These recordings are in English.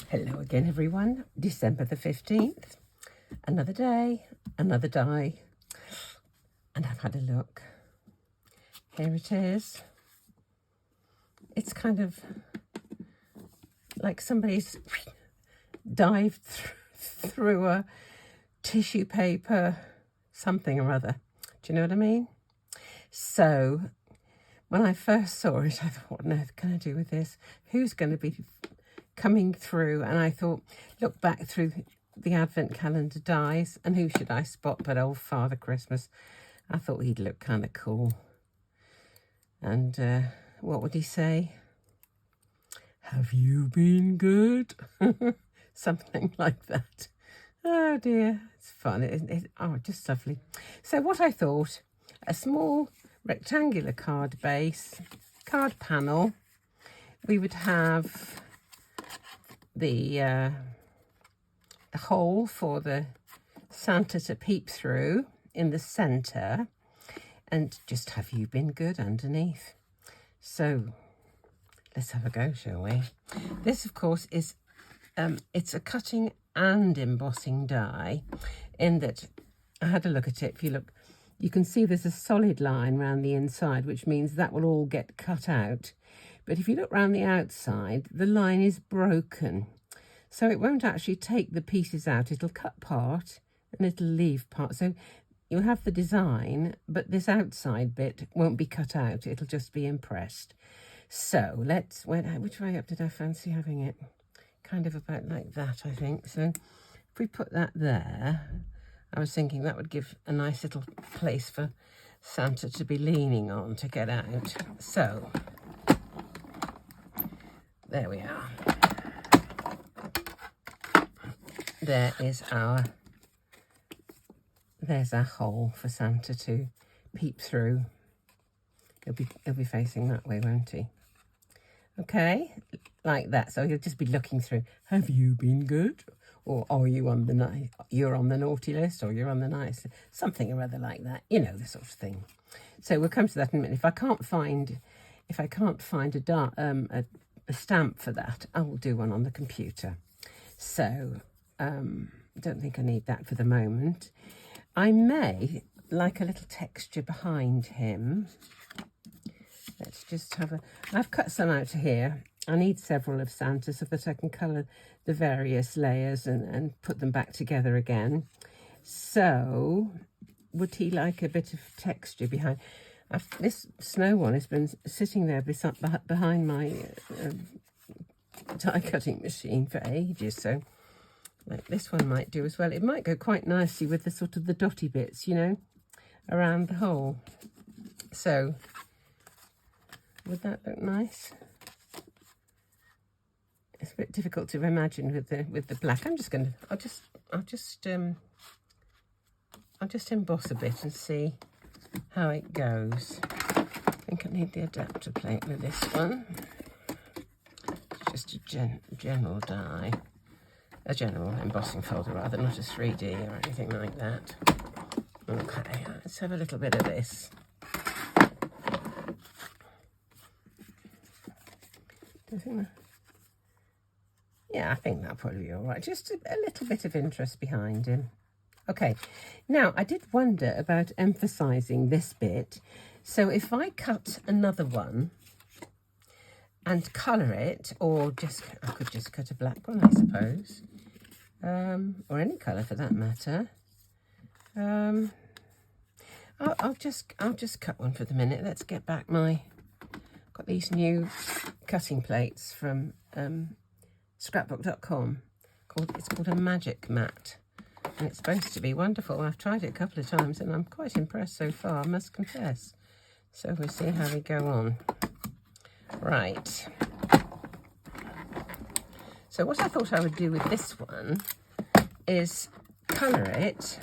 Hello again, everyone. December the 15th. Another day, another die. And I've had a look. Here it is. It's kind of like somebody's dived through a tissue paper, something or other. Do you know what I mean? So when I first saw it, I thought, what on earth can I do with this? Who's going to be coming through? And I thought, look back through the advent calendar dies, and who should I spot but old Father Christmas? I thought he'd look kind of cool. And what would he say? Have you been good? Something like that. Oh dear, it's fun. Oh, just lovely. So what I thought, a small rectangular card base, card panel. We would have the hole for the Santa to peep through in the centre, and just have you been good underneath. So let's have a go, shall we? This, of course, is it's a cutting and embossing die, in that I had a look at it. If you look, you can see there's a solid line around the inside, which means that will all get cut out. But if you look around the outside, the line is broken. So it won't actually take the pieces out. It'll cut part and it'll leave part. So you'll have the design, but this outside bit won't be cut out. It'll just be impressed. So let's, which way up did I fancy having it? Kind of about like that, I think. So if we put that there, I was thinking that would give a nice little place for Santa to be leaning on to get out. So there we are. There's our hole for Santa to peep through. He'll be facing that way, won't he? Okay, like that. So he'll just be looking through. Have you been good? Or are you on the you're on the naughty list, or you're on the nice, something or other like that. You know, the sort of thing. So we'll come to that in a minute. If I can't find a stamp for that, I will do one on the computer. So don't think I need that for the moment. I may like a little texture behind him. Let's just have I've cut some out here. I need several of Santa so that I can colour the various layers and put them back together again. So would he like a bit of texture behind? This snow one has been sitting there behind my die cutting machine for ages, so like this one might do as well. It might go quite nicely with the sort of the dotty bits, you know, around the hole. So would that look nice? It's a bit difficult to imagine with the black. I'll just emboss a bit and see how it goes. I think I need the adapter plate with this one. It's just a general die. A general embossing folder rather, not a 3D or anything like that. Okay, let's have a little bit of this. Yeah, I think that'll probably be all right. Just a little bit of interest behind him. Okay, now I did wonder about emphasising this bit. So if I cut another one and colour it, or I could just cut a black one, I suppose. Or any colour for that matter. I'll just cut one for the minute. Let's get back got these new cutting plates from scrapbook.com. It's called a magic mat, and it's supposed to be wonderful. I've tried it a couple of times and I'm quite impressed so far, I must confess. So we'll see how we go on. Right. So what I thought I would do with this one is colour it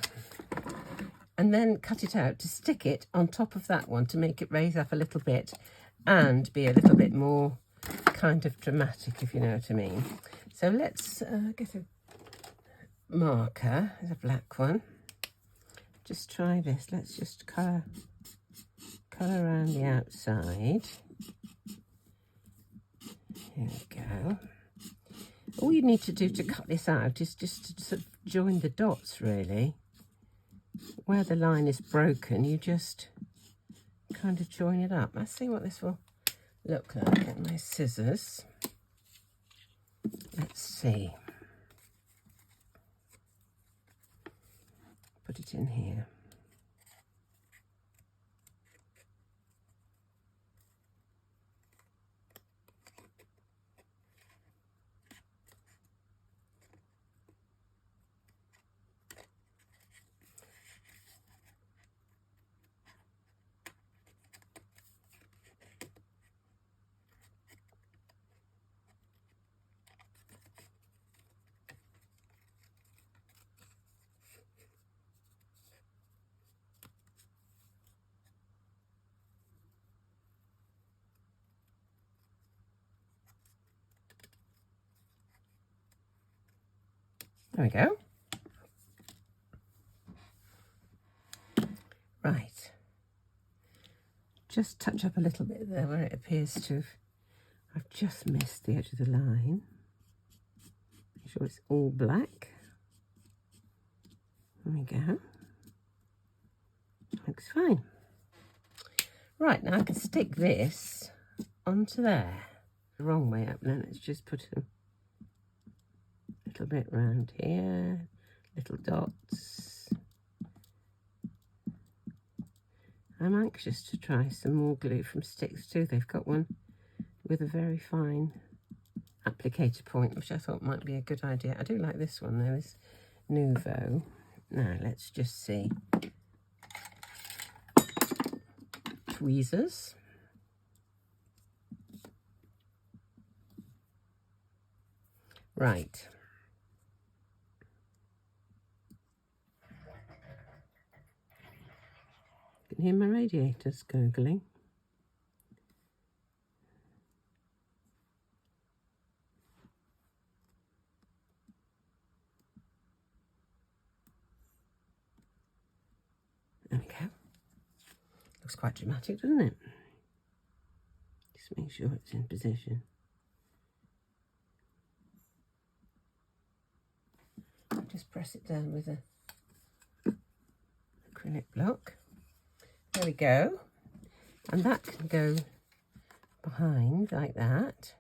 and then cut it out to stick it on top of that one to make it raise up a little bit and be a little bit more kind of dramatic, if you know what I mean. So let's get a marker. There's a black one. Just try this. Let's just colour around the outside. Here we go. All you need to do to cut this out is just to sort of join the dots, really. Where the line is broken, you just kind of join it up. Let's see what this will look like. Get my scissors. Let's see. Put it in here. There we go. Right. Just touch up a little bit there where it appears to have, I've just missed the edge of the line. Make sure it's all black. There we go. Looks fine. Right, now I can stick this onto there. The wrong way up then. Let's just put a little bit round here, little dots. I'm anxious to try some more glue from Sizzix too. They've got one with a very fine applicator point, which I thought might be a good idea. I do like this one though, this Nuvo. Now let's just see. Tweezers. Right. You can hear my radiators gurgling. There we go. Looks quite dramatic, doesn't it? Just make sure it's in position. Just press it down with a acrylic block. There we go. And that can go behind like that.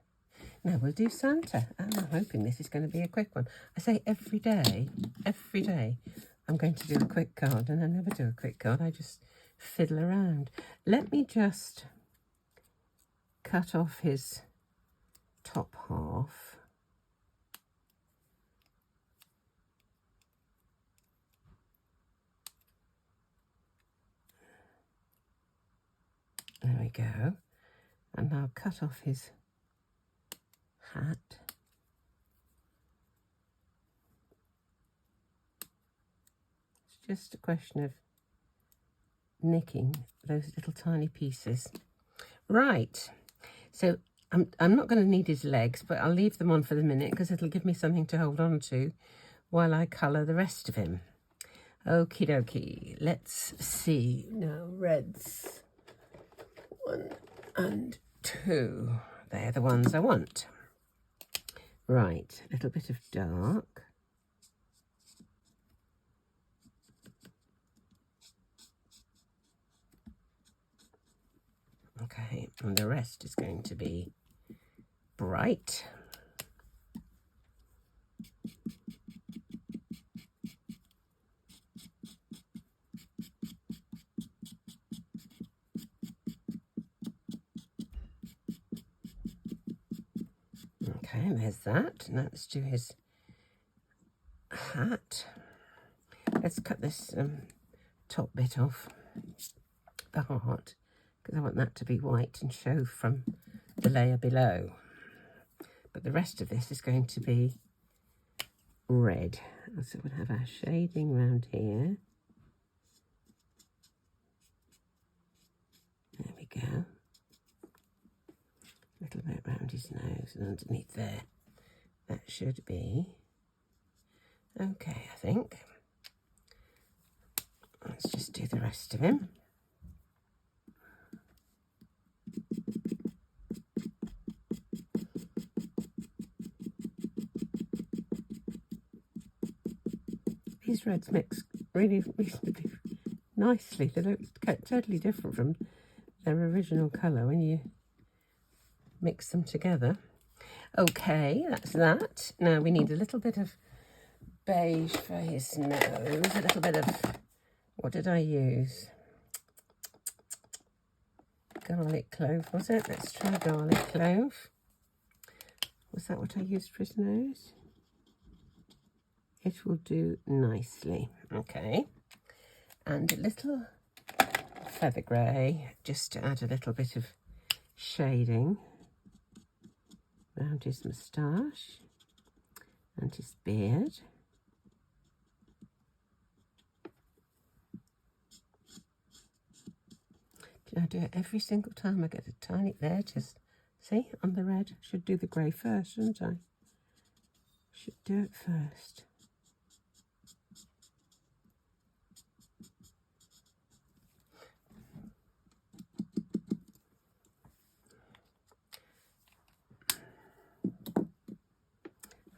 Now we'll do Santa. I'm hoping this is going to be a quick one. I say every day I'm going to do a quick card, and I never do a quick card. I just fiddle around. Let me just cut off his top half. There we go. And I'll cut off his hat. It's just a question of nicking those little tiny pieces. Right, so I'm not going to need his legs, but I'll leave them on for the minute because it'll give me something to hold on to while I colour the rest of him. Okie dokie, let's see now. Reds 1 and 2, they're the ones I want. Right, a little bit of dark. Okay, and the rest is going to be bright. Okay, there's that. Now let's do his hat. Let's cut this top bit off, the heart, because I want that to be white and show from the layer below. But the rest of this is going to be red. So we'll have our shading round here. There we go. A little bit round his nose and underneath there. That should be okay, I think. Let's just do the rest of him. these reds mix really reasonably nicely. They look totally different from their original colour when you mix them together. Okay, that's that. Now we need a little bit of beige for his nose, a little bit of, what did I use? Garlic clove, was it? Let's try garlic clove. Was that what I used for his nose? It will do nicely. Okay. And a little feather grey, just to add a little bit of shading around his moustache and his beard. I do it every single time I get a tiny, there, just see on the red. Should do the grey first, shouldn't I? Should do it first.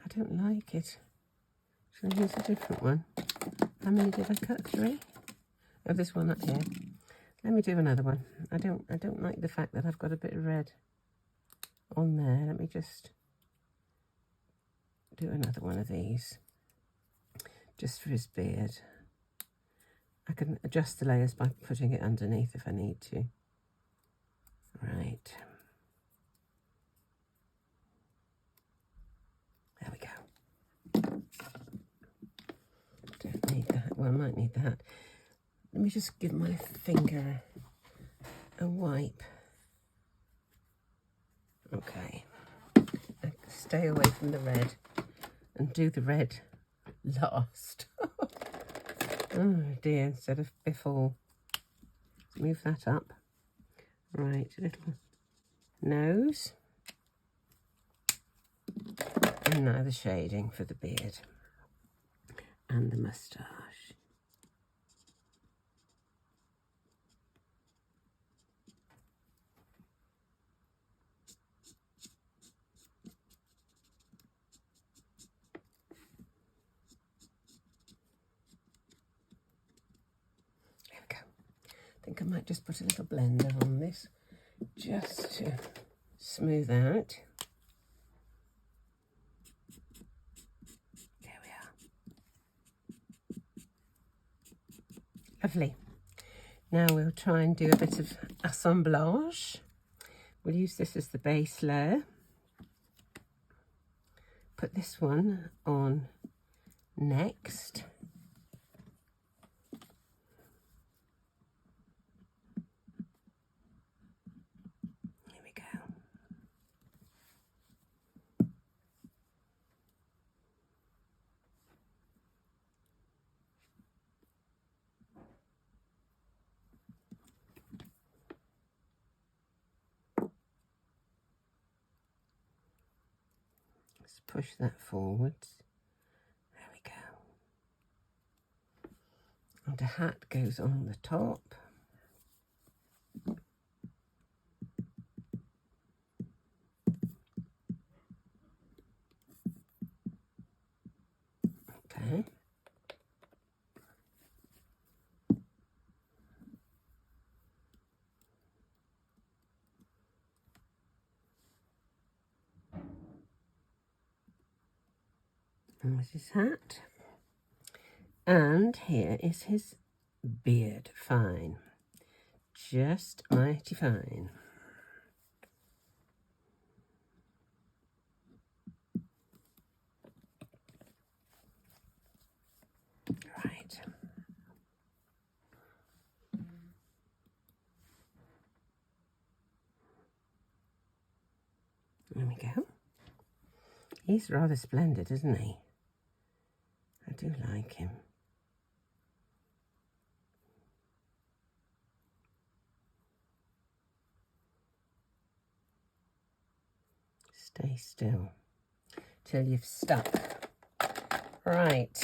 I don't like it. Shall I use a different one? How many did I cut? 3? Oh, this one up here. Let me do another one. I don't like the fact that I've got a bit of red on there. Let me just do another one of these, just for his beard. I can adjust the layers by putting it underneath if I need to. Right. There we go. Don't need that. Well, I might need that. Let me just give my finger a wipe. Okay. Stay away from the red and do the red last. Oh dear, instead of before. Move that up. Right, a little nose. And now the shading for the beard and the moustache. I think I might just put a little blender on this just to smooth out. There we are. Lovely. Now we'll try and do a bit of assemblage. We'll use this as the base layer. Put this one on next. Push that forwards. There we go. And a hat goes on the top. Okay. There's his hat. And here is his beard. Fine. Just mighty fine. Right. There we go. He's rather splendid, isn't he? I do like him. Stay still till you've stuck. Right.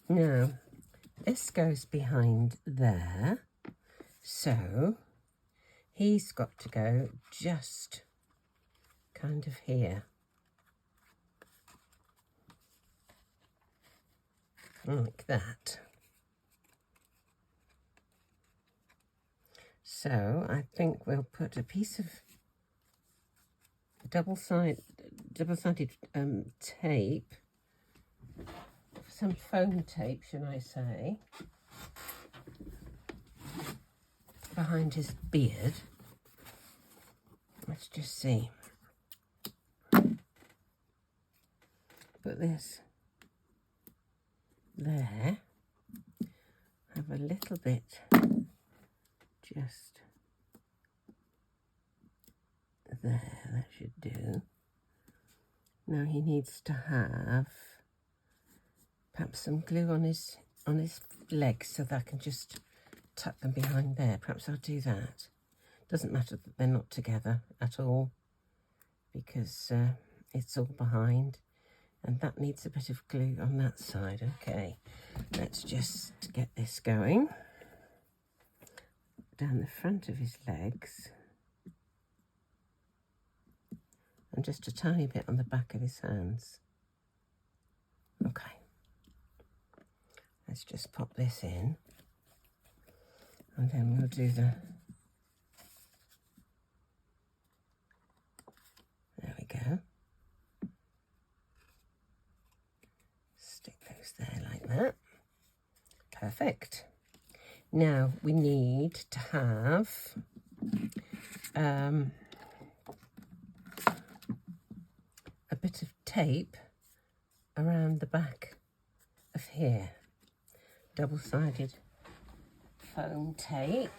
Now, this goes behind there, so he's got to go just kind of here. Like that. So I think we'll put a piece of double-sided tape, some foam tape, should I say, behind his beard. Let's just see. Put this there. Have a little bit just there, that should do. Now he needs to have perhaps some glue on his legs so that I can just tuck them behind there. Perhaps I'll do that. Doesn't matter that they're not together at all, because it's all behind, and that needs a bit of glue on that side. Okay, let's just get this going. Down the front of his legs, and just a tiny bit on the back of his hands. Okay, let's just pop this in, and then we'll do the, there we go, stick those there like that. Perfect. Now we need to have a bit of tape around the back of here. Double-sided foam tape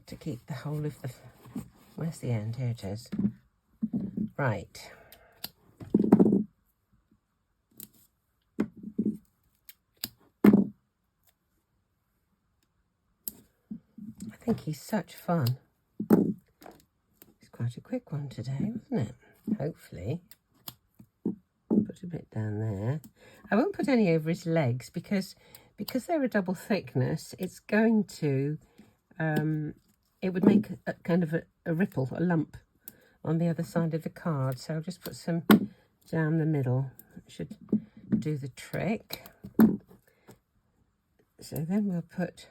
to keep the whole of the... Where's the end? Here it is. Right. I think he's such fun. It's quite a quick one today, wasn't it? Hopefully. Put a bit down there. I won't put any over his legs because they're a double thickness. It's going to, it would make a kind of a ripple, a lump on the other side of the card. So I'll just put some down the middle. It should do the trick. So then we'll put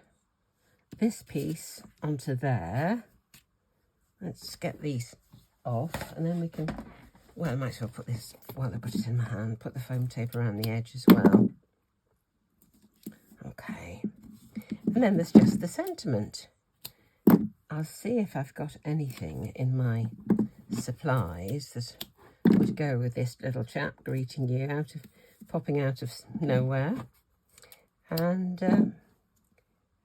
this piece onto there. Let's get these off, and then we can, well, I might as well put this, while I put it in my hand, put the foam tape around the edge as well. Okay, and then there's just the sentiment. I'll see if I've got anything in my supplies that would go with this little chap greeting you popping out of nowhere, and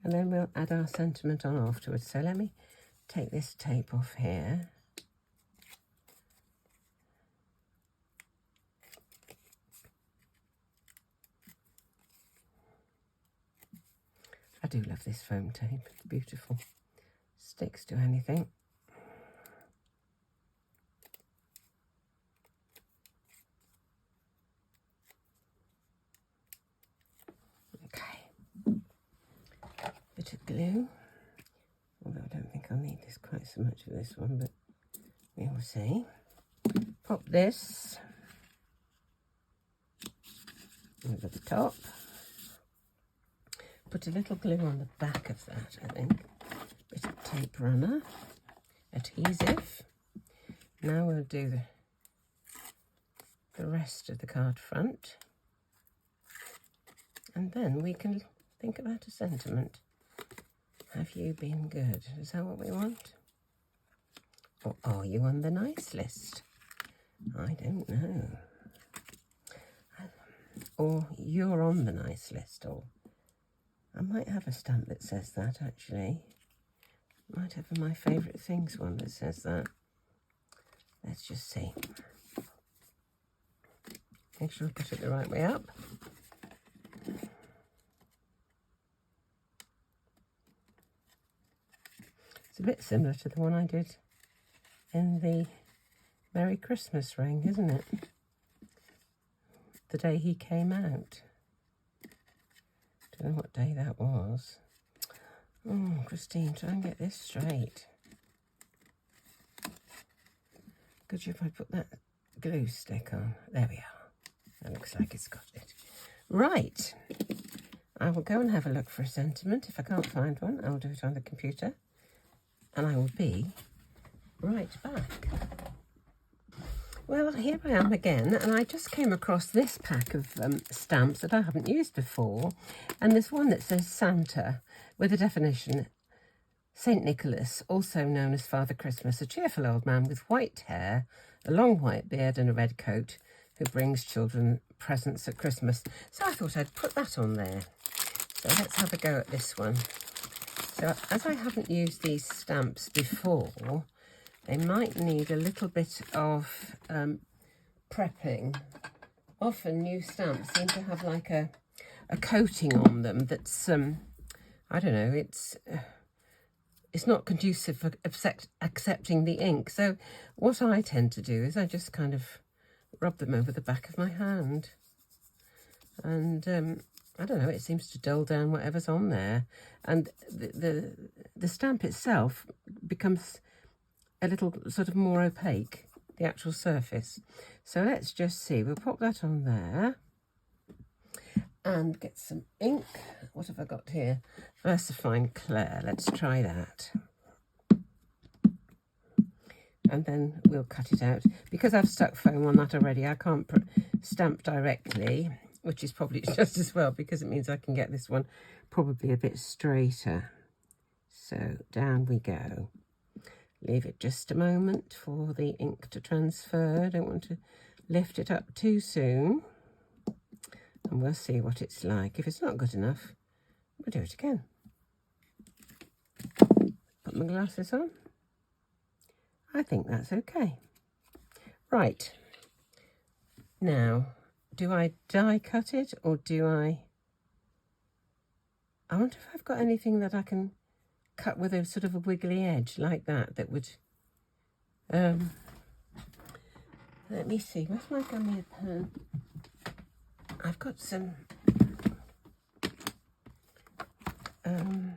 then we'll add our sentiment on afterwards. So let me take this tape off here. I do love this foam tape, it's beautiful. Sticks to anything. Okay. Bit of glue. Although I don't think I'll need this quite so much of this one, but we will see. Pop this over the top. Put a little glue on the back of that, I think. Bit of tape runner, adhesive. Now we'll do the rest of the card front. And then we can think about a sentiment. Have you been good? Is that what we want? Or are you on the nice list? I don't know. Or you're on the nice list, or I might have a stamp that says that, actually. Might have a My Favourite Things one that says that. Let's just see. Make sure I put it the right way up. It's a bit similar to the one I did in the Merry Christmas ring, isn't it? The day he came out. Don't know what day that was. Oh, Christine, try and get this straight. Good if I put that glue stick on. There we are. That looks like it's got it. Right. I will go and have a look for a sentiment. If I can't find one, I'll do it on the computer. And I will be right back. Well, here I am again, and I just came across this pack of stamps that I haven't used before. And there's one that says Santa, with a definition: St. Nicholas, also known as Father Christmas, a cheerful old man with white hair, a long white beard and a red coat, who brings children presents at Christmas. So I thought I'd put that on there. So let's have a go at this one. So as I haven't used these stamps before, they might need a little bit of prepping. Often new stamps seem to have like a coating on them that's, I don't know, it's not conducive for accepting the ink. So what I tend to do is I just kind of rub them over the back of my hand. And I don't know, it seems to dull down whatever's on there. And the stamp itself becomes a little sort of more opaque, the actual surface. So let's just see. We'll pop that on there and get some ink. What have I got here? VersaFine Clair. Let's try that. And then we'll cut it out. Because I've stuck foam on that already, I can't stamp directly, which is probably just as well, because it means I can get this one probably a bit straighter. So down we go. Leave it just a moment for the ink to transfer. I don't want to lift it up too soon. And we'll see what it's like. If it's not good enough, we'll do it again. Put my glasses on. I think that's okay. Right. Now, do I die cut it, or do I wonder if I've got anything that I can cut with a sort of a wiggly edge like that, that would, let me see, where's my Gummiapan? I've got some, there's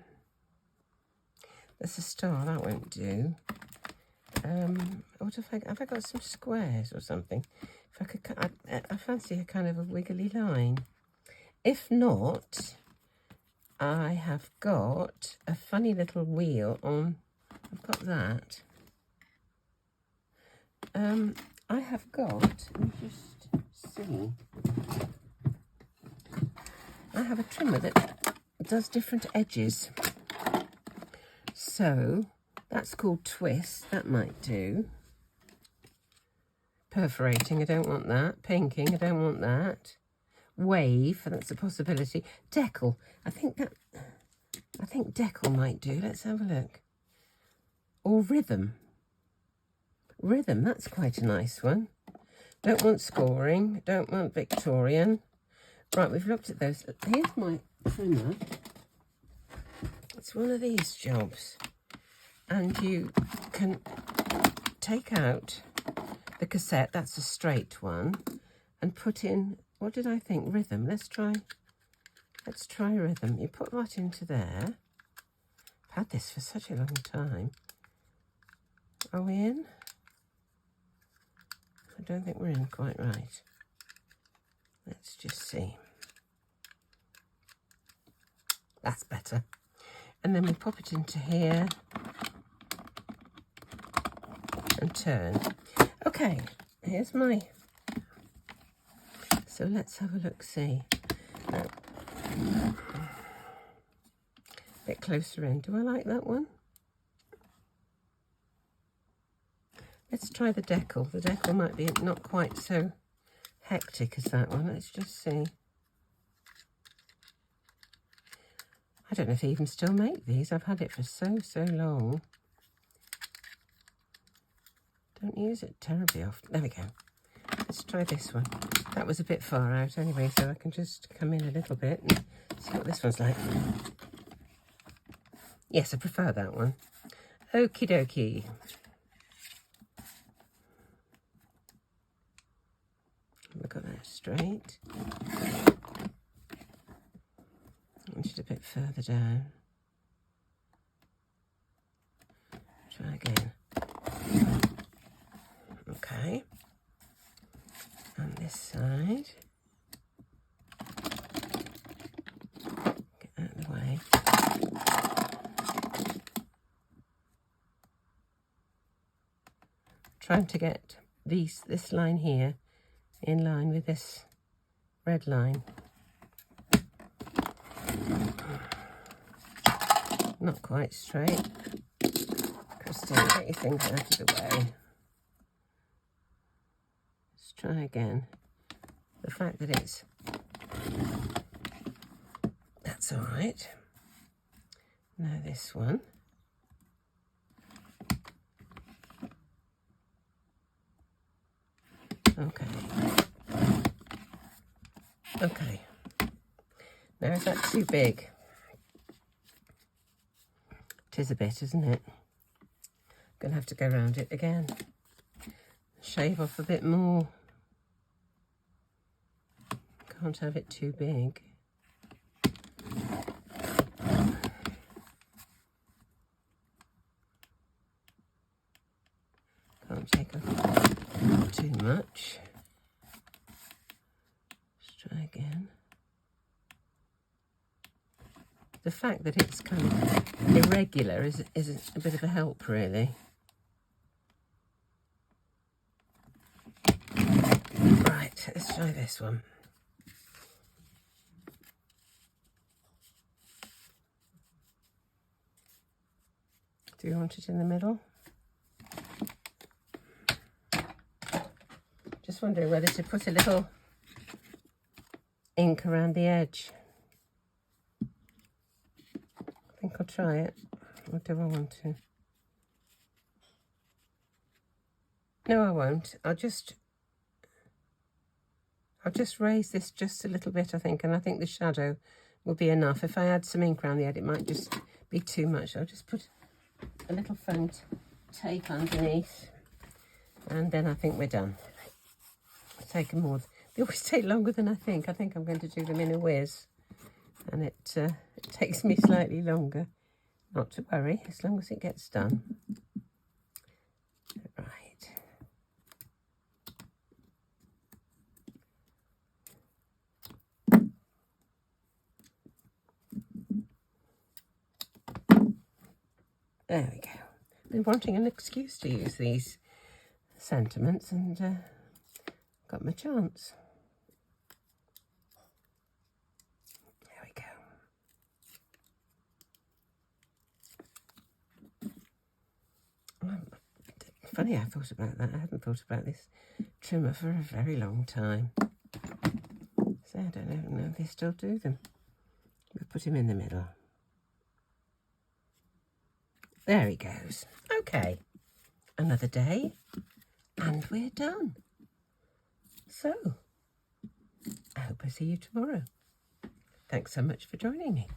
a star, that won't do. What have I got some squares or something? If I could cut, I fancy a kind of a wiggly line. If not, I have got a funny little wheel on. I've got that. I have got, let me just see. I have a trimmer that does different edges. So that's called twist. That might do. Perforating, I don't want that. Pinking, I don't want that. Wave, that's a possibility. Decal, I think decal might do. Let's have a look. Or rhythm. Rhythm, that's quite a nice one. Don't want scoring, don't want Victorian. Right, we've looked at those. Here's my trimmer. It's one of these jobs. And you can take out the cassette, that's a straight one, and put in, what did I think? Rhythm. Let's try rhythm. You put that into there. I've had this for such a long time. Are we in? I don't think we're in quite right. Let's just see. That's better. And then we pop it into here and turn. Okay, here's my... So let's have a look-see. Now, a bit closer in. Do I like that one? Let's try the decal. The decal might be not quite so hectic as that one. Let's just see. I don't know if they even still make these. I've had it for so long. Don't use it terribly often. There we go. Let's try this one. That was a bit far out anyway, so I can just come in a little bit and see what this one's like. Yes, I prefer that one. Okie dokie. Look at that straight. And just a bit further down. Try again. Okay. Okay. On this side. Get out of the way. Trying to get this line here in line with this red line. Not quite straight. Christine, get your things out of the way. Let's try again. The fact that that's all right. Now this one. Okay. Okay. Now is that too big? It is a bit, isn't it? I'm going to have to go around it again. Shave off a bit more. Can't have it too big. Can't take off too much. Let's try again. The fact that it's kind of irregular is a bit of a help, really. Right, let's try this one. Do you want it in the middle? Just wondering whether to put a little ink around the edge. I think I'll try it. Or do I want to? No, I won't. I'll just raise this just a little bit, I think, and I think the shadow will be enough. If I add some ink around the edge, it might just be too much. I'll just put a little foam tape underneath, and then I think we're done. It's taken more. They always take longer than I think. I think I'm going to do them in a whiz, and it takes me slightly longer. Not to worry, as long as it gets done. Right. There we go. I've been wanting an excuse to use these sentiments, and got my chance. There we go. Funny I thought about that. I hadn't thought about this trimmer for a very long time. So I don't know if they still do them. We'll put him in the middle. There he goes. Okay, another day and we're done. So, I hope I see you tomorrow. Thanks so much for joining me.